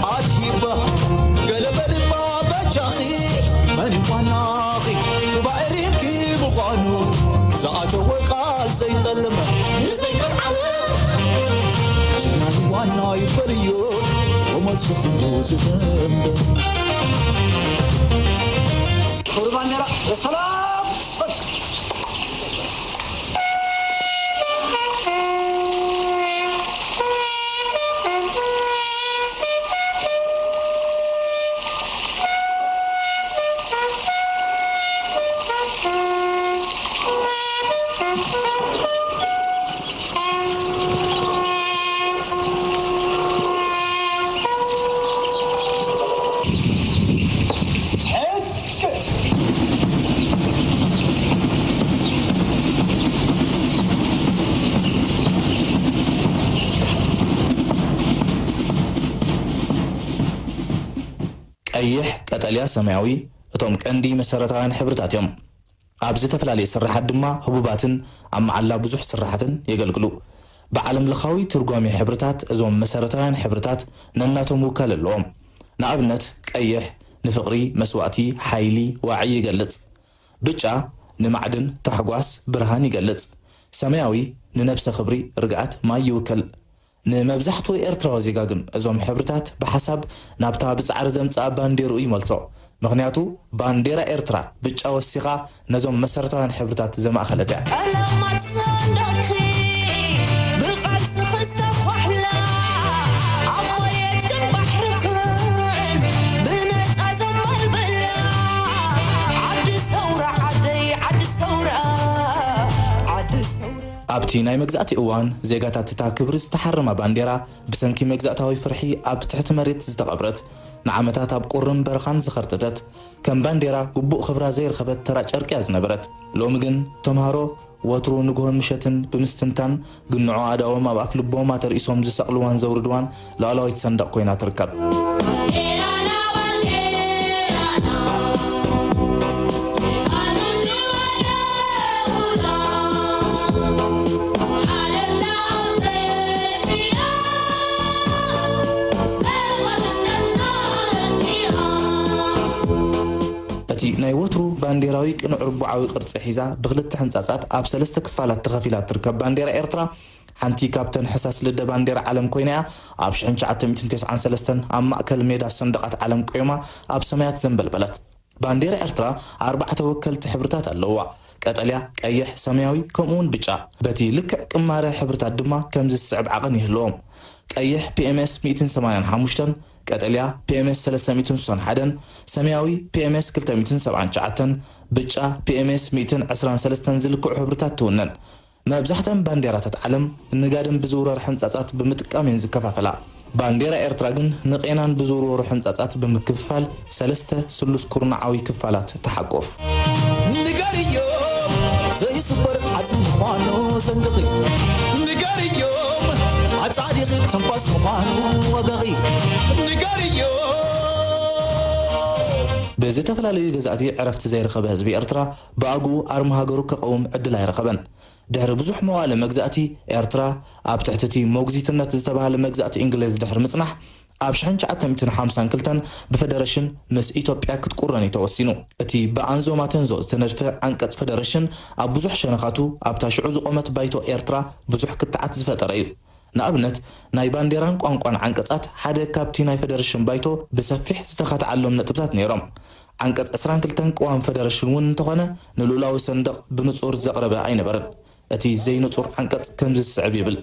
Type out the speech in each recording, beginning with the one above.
عاتبة قلب الباب جاخي من وناخي بعريكي بقانو زاد وقال زي طلمة زي العالم شنان وانا يفريو وما تسخنو زغمب قربان يا سلام ቀይሕ ቀጠልያ ሰማያዊ እቶም ቀንዲ መሰረታውያን ሕብርታት እዮም ኣብዚ ተፈላለየ ስራሓት ድማ ህቡባትን ኣብ መዓላ ብዙሕ ስራሓትን የገልግሉ ብዓለም ለኻዊ ትርጓሜ ሕብርታት እዞም መሰረታውያን ሕብርታት ነናቶም ውካል ኣለዎም ንኣብነት ቀይሕ ንፍቕሪ መስዋዕቲ ሓይሊ ዋዕይ ይገልጽ ብጫ ንማዕድን ታሕጓስ ብርሃን ይገልጽ ሰማያዊ ንነፍሰ ክብሪ ርግኣት ማይ ይውክል ንመብዛሕትኡ ኤርትራዊ ዜጋ ግን እዞም ሕብርታት ብሓሳብ ናብታ ብጻዕሪ ዘምጽኣ ባንዴሩ ይመልሶ ምክንያቱ ባንዴራ ኤርትራ ብጫ ወሲኻ ነዞም መሰረታውያን ሕብርታት ዘማእኸለት እያ ኣብቲ ናይ መግዛእቲ እዋን ዜጋታት እታ ክብሪ ዝተሓረማ ባንዴራ ብሰንኪ መግዛእታዊ ፍርሒ ኣብ ትሕቲ መሬት ዝተቐብረት ንዓመታት ኣብ ቁርን በረኻን ዝኸርተተት ከም ባንዴራ ግቡእ ክብራ ዘይረኸበት ተራ ጨርቅያ ዝነበረት ሎሚ ግን ተምሃሮ ወትሩ ንግሆን ምሸትን ብምስትንታን ግንዖ ኣዳዎም ኣብ ኣፍ ልቦም ኣተርእሶም ዝሰቕልዋን ዘውርድዋን ላዕለዋይት ሰንደቕ ኮይና ትርከብ ናይ ወትሩ ባንዴራዊ ቅንዕ ርቡዓዊ ቅርጺ ሒዛ ብኽልተ ህንጻጻት ኣብ ሰለስተ ክፋላት ተኸፊላ ትርከብ ባንዴራ ኤርትራ ሓንቲ ካብተን ሕሳስ ልደ ባንዴራ ዓለም ኮይና ኣብ 1993 ኣብ ማእከል ሜዳ ሰንደቃት ዓለም ቆይማ ኣብ ሰማያት ዘንበልበለት ባንዴራ ኤርትራ ኣርባዕተ ወከልቲ ሕብርታት ኣለዋ ቀጠልያ ቀይሕ ሰማያዊ ከምኡውን ብጫ በቲ ልክዕ ቅማረ ሕብርታት ድማ ከምዚ ዝስዕብ ዓቐን ይህልዎም ቀይሕ PMS 185 ቀጠልያ PMS 361 ሰማያዊ PMS 279 ብጫ PMS 123 ዝልክዑ ሕብርታት ትውነን መብዛሕትአን ባንዴራታት ዓለም ንጋድም ብዝውረር ሕንጻጻት ብምጥቃም ዝከፋፈላ ባንዴራ ኤርትራ ግን ንቄናን ብዝውረሩ ሕንጻጻት ብምክፍፋል ሰለስተ ስሉስ ኩርናዓዊ ክፋላት ተሓቆፍ ንጋርዮ ዘይስበር ዓጽም ኳኖ ሰንደቂ ንጋርዮ عصادق تنفس مانو وغغي نغاريو بزي تفلالي جزاتي عرفت زي رخب حزب ኤርትራ باغو ارم هاغرو كقوم عدل አይረከበን ድሕሪ ብዙሕ መዋለ መግዛእቲ ኤርትራ ኣብ ትሕቲ ሞግዚትነት ዝተባሃለ መግዛእቲ እንግሊዝ ድሕሪ ምጽናሕ ኣብ 1952 ብፌደሬሽን ምስ ኢትዮጵያ ክትቁረን ተወሲኑ እቲ በአንዞማ ተንዞ ዝተነድፈ አንቀጽ ፌደሬሽን ኣብ ብዙሕ ሸነኻቱ ኣብ ታሽዑ ዝቆመት ባይቶ ኤርትራ ብዙሕ ክትዓት ዝፈጠረ እዩ ንኣብነት ናይ ባንዴራን ቋንቋን አንቀጻት ሓደ ካብቲ ናይ ፌደሬሽን ባይቶ ብሰፊሕ ዝተኸታዓሎም ነጥብታት ነይሮም አንቀጽ 22 ቋንቋን ፌደሬሽን ውን እንተኾነ ንሉላዊ ሰንደቕ ብንጹር ዘቕረበ ኣይነበረን እቲ ዘይንጹር አንቀጽ ከም ዝስዕብ ይብል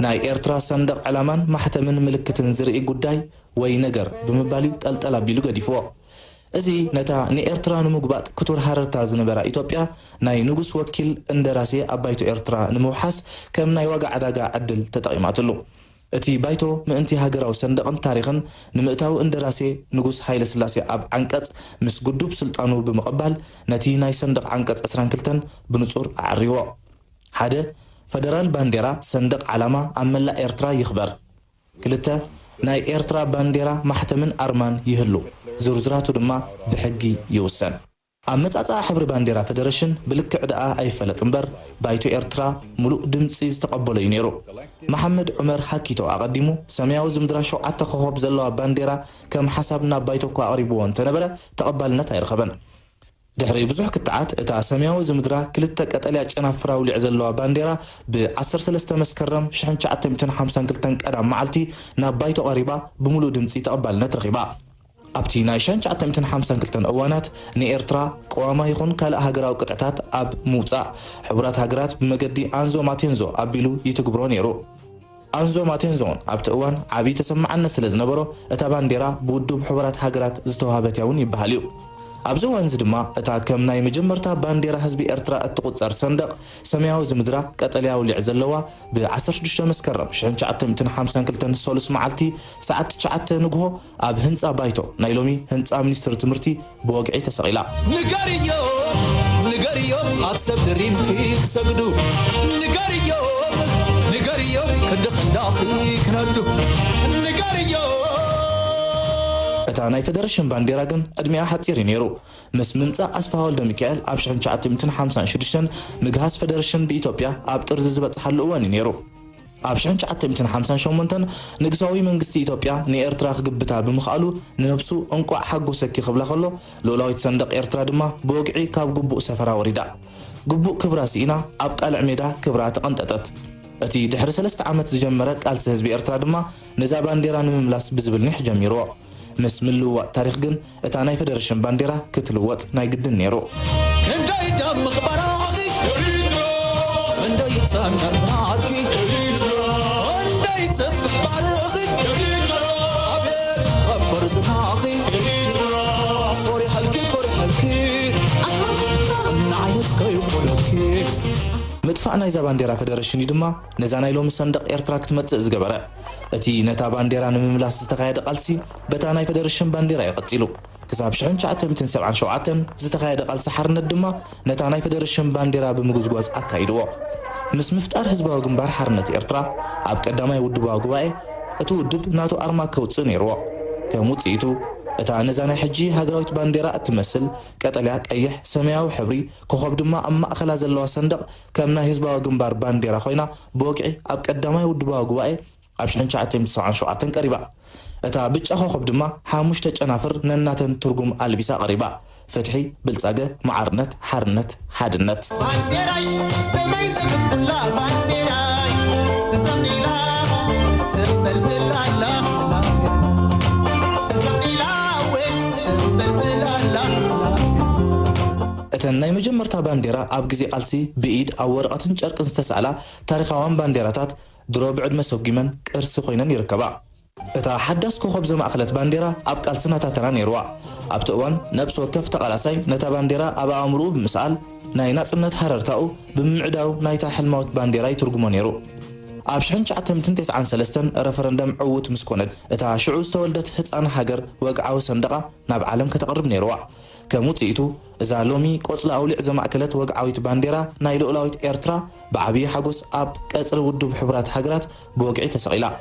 ናይ ኤርትራ ሰንደቕ ዓላማን ማሕተምን ምልክትን ዝርኢ ጉዳይ ወይ ነገር ብምባል ጠልጠላ ቢሉ ገዲፍዎ እዚ ነታ ንኤርትራ ንምግባጥ ክቱር ሃረርታ ዝነበራ ኢትዮጵያ ናይ ንጉስ ወኪል እንደራሴ ኣባይቶ ኤርትራ ንምውሓስ ከም ናይ ዋጋ ዓዳጋ ዕድል ተጠቂማትሉ እቲ ባይቶ ምእንቲ ሃገራዊ ሰንደቕን ታሪኽን ንምእታው እንደራሴ ንጉስ ሃይለ ስላሴ ኣብ አንቀጽ ምስ ጉዱብ ስልጣኑ ብምቕባል ነቲ ናይ ሰንደቕ አንቀጽ 22 ብንጹር ኣዕሪዎ ሓደ ፌደራል ባንዴራ ሰንደቕ ዓላማ ኣብ መላእ ኤርትራ ይኽበር ክልተ ናይ ኤርትራ ባንዴራ ማሕተምን ኣርማን ይህሉ ዝርዝራቱ ድማ ብሕጊ ይውሰን أمتأتا حبر بانديرا فدرشن بلك عداء أي فلت أمبر بايتو إرترا ملوء دمسي استقبلوا ينيرو محمد عمر حكيتو أقدمو سمياو زمدرا شو عتا خخوب زلوا بانديرا كم حسابنا بايتو كوا قريبوان تنبرا تقبلنا تايرخبن دحري بزح كتعات اتا سمياو زمدرا كلتا قطليا ጨናፍራ ውልዕ ዘለዋ ባንዴራ ب13 መስከረም 1952 ቀዳም መዓልቲ ናብ ባይቶ ቀሪባ ብሙሉእ ድምጺ ተቀባልነት ረኺባ ኣብቲ ናይ 1952 እዋናት ንኤርትራ ቀዋማ ይኹን ካልእ ሃገራዊ ቅጥዕታት ኣብ ምውጻእ ሕብራት ሃገራት ብመገዲ አንዞ ማቴንዞ ኣቢሉ ይትግብሮ ነይሩ አንዞ ማቴንዞን ኣብቲ እዋን ዓቢ ተሰማዕነት ስለ ዝነበሮ እታ ባንዴራ ብውድብ ሕብራት ሃገራት ዝተዋሃበት ያውን ይበሃል እዩ ኣብዚ ወንዝ ድማ እታ ከም ናይ መጀመርታ ባንዴራ ህዝቢ ኤርትራ እትቁጸር ሰንደቕ ሰማያዊ ዝምድራ ቀጠልያ ውልዕ ዘለዋ ብ16 መስከረም 1952 ሶሉስ መዓልቲ ሰዓት 9 ንግሆ ኣብ ህንጻ ባይቶ ናይ ሎሚ ህንጻ ሚኒስትር ትምህርቲ ብወግዒ ተሰቂላ ንገርዮ ኣብ ሰብ ድሪምኪ ክሰግዱ ንገርዮ ክድኽንዳኺ ክነዱ ንገርዮ እታ ናይ ፌደሬሽን ባንዴራ ግን ዕድሚኣ ሓፂር ነይሩ ምስ ምምጻእ ኣስፋ ወልደ ሚካኤል ኣብ 1956 ምግሃስ ፌደሬሽን ብኢትዮጵያ ኣብ ጥርዚ ዝበጽሓሉ እዋን ነይሩ ኣብ 1958 ንግሳዊ መንግስቲ ኢትዮጵያ ንኤርትራ ክግብታ ብምኽኣሉ ንነብሱ እንቋዕ ሓጎሰኪ ክብላ ከሎ ሉላዊት ሰንደቕ ኤርትራ ድማ ብወግዒ ካብ ግቡእ ሰፈራ ወሪዳ ግቡእ ክብራ ሲኢና ኣብ ቃልዕ ሜዳ ክብራ ተቐንጠጠት እቲ ድሕሪ 3 ዓመት ዝጀመረ ቃልሲ ህዝቢ ኤርትራ ድማ ነዛ ባንዴራ ንምምላስ ብዝብል ኒሕ ጀሚርዎ مس ملوى تاريخ جن اتاناي فدرشن بانديرا كتلوت ناي قدن نيرو انداي دم مخبراتي انداي تصنع معاكي انداي تسبح بارغي ابيت غبر زماغي فوري حلكي نعيش كيفولكي مدفعنا إذا بانديرا فدرشن يدما نزاناي لهم صندوق إيرترا كتمت زجبرة أتي نتا بانديرا نملاس تتقاعد قلسي بتاناي فدرشن بانديرا يقتلو كسب شحن شعتم 7 شعتم زتقاعد قلس حرنا الدما نتاناي فدرشن بانديرا بمجوز أكايدو مس مفتار حزبه جنبار حرنة إيرترا عب قدامي ودبوا جواي أتودب ناتو أرما كوتسني روا كموت إيتو እታ ነዛናይ ሕጂ ሃገራዊት ባንዴራ እትመስል ቀጠልያ ቀይሕ ሰማያዊ ሕብሪ ኮኸብ ድማ ኣብ ማእኸላ ዘለዋ ሰንደቕ ከም ናይ ህዝባዊ ግንባር ባንዴራ ኮይና ብወግዒ ኣብ ቀዳማይ ውድባዊ ጉባኤ ኣብ 1997 ቀሪባ እታ ብጫ ኮኸብ ድማ ሓሙሽተ ጨናፍር ነናተን ትርጉም ኣልቢሳ ቀሪባ ፍትሒ ብልጻገ ማዓርነት ሓርነት ሓድነት ባንዴራይ በመይተላ ባንዴራይ ተሰሚላ ተበልብላላ እተናይ መጀመርታ ባንዴራ ኣብ ግዜ ቃልሲ ብኢድ ኣብ ወረቐትን ጨርቅን ዝተሳእላ ታሪኻዋን ባንዴራታት ድሮ ብዕድመ ሰጊመን ቅርሲ ኮይነን ይርከባ እታ ሓዳስ ኮኸብ ዘማእኸለት ባንዴራ ኣብ ቃልስና ታተራ ነይርዋ ኣብቲ እዋን ነብሲ ወከፍ ተቓላሳይ ነታ ባንዴራ ኣብ ኣእምርኡ ብምስኣል ናይ ናጽነት ሓረርታኡ ብምዕዳው ናይታ ሕልማዊት ባንዴራ ይትርጉሞ ነይሩ ኣብ 1993 ረፈረንደም ዕውት ምስ ኮነት እታ ሽዑ ዝተወልደት ህፃን ሃገር ወግዓዊ ሰንደቓ ናብ ዓለም ከተቕርብ ነይርዋ كموتيتو إذا لومي قصلا أولي زماكلت وقعويت بانديرا نايلو أولاويت إيرترا بعبي حقوس أب كسر ودو بحبرات حجرات بوقعي تسعيلا.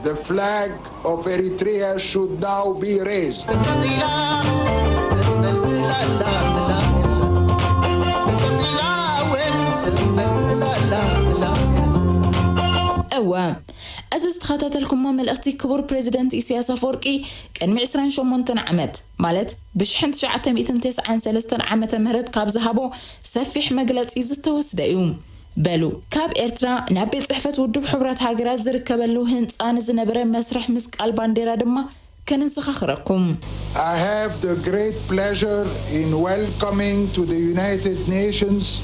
The flag of Eritrea should now be raised. أوه أزست خاتاتلكم ما ملأختي كبر بريزيدنت إسياس أفورقي كان معسران شمونتن عمد مالت بشحنت شعتم إتنتيس عن 3 عامة مهرد كاب زهابو سفح مقلت إذا توسد يوم بلو كاب إرترا نابل صحفة ودب حبرات هاجرات زركبلو هنت أنا زنبرة مسرح مسك البانديرا دما كان نسخخركم. I have the great pleasure in welcoming to the United Nations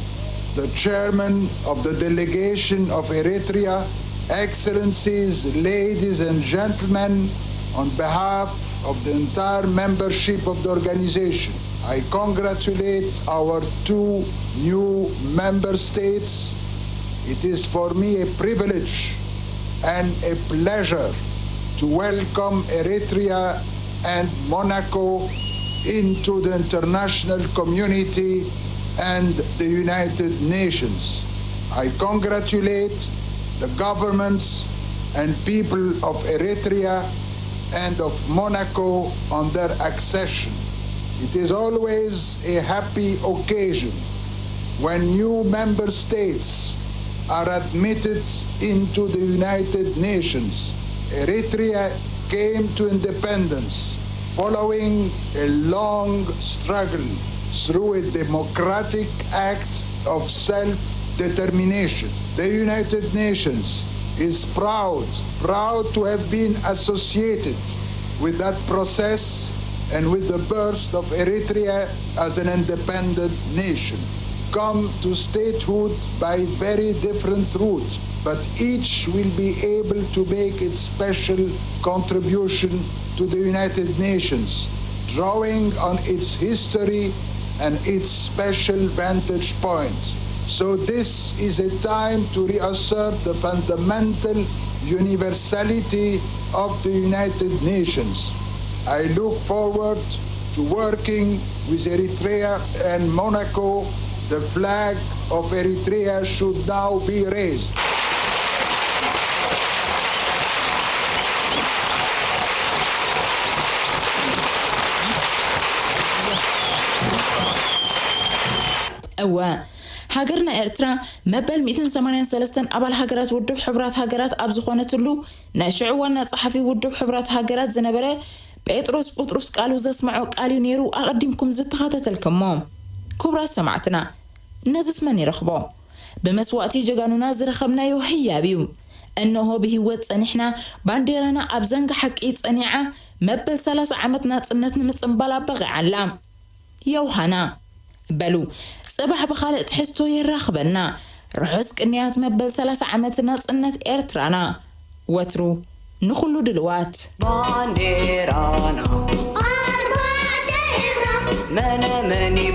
the chairman of the delegation of Eritrea, Excellencies, ladies and gentlemen, on behalf of the entire membership of the organization, I congratulate our 2 new member states. It is for me a privilege and a pleasure to welcome Eritrea and Monaco into the international community and the United Nations. I congratulate the governments and people of Eritrea and of Monaco on their accession. It is always a happy occasion when new member states are admitted into the United Nations. Eritrea came to independence following a long struggle through a democratic act of self-determination. The United Nations is proud to have been associated with that process and with the birth of Eritrea as an independent nation. Come to statehood by very different routes, but each will be able to make its special contribution to the United Nations, drawing on its history and its special vantage points. So this is a time to reassert the fundamental universality of the United Nations. I look forward to working with Eritrea and Monaco. The flag of Eritrea should now be raised. ሃገርና ኤርትራ መበል 183 አባል ሃገራት ውድብ ሕብራት ሃገራት ኣብ ዝኾነትሉ ናይ ሽዑ ዋና ጸሓፊ ውድብ ሕብራት ሃገራት ዝነበረ ጴጥሮስ ጴጥሮስ ቃሉ ዘስምዖ ቃል ነይሩ ኣቀዲምኩም ዝተኸታተልኩሞ ክቡራት ሰማዕትና ነዝስ መን ይረኽቦ በመስዋዕቲ ጀጋኑና ዝረኸብናዮ ህያቢው እነሆ ብህይወት ጸኒሕና ባንዴራና ኣብ ዘንጋ ሓቂ ጸኒዓ መበል 30 ዓመት ናጽነት ንምጽምባል ኣበቕዓላ የውሃና በሉ صباح بخالق تحسو يراخبنا رحوز كنيات مبل 3 عمت ناصنت إرترانا وترو نخلو دلوات بانديرانا من مني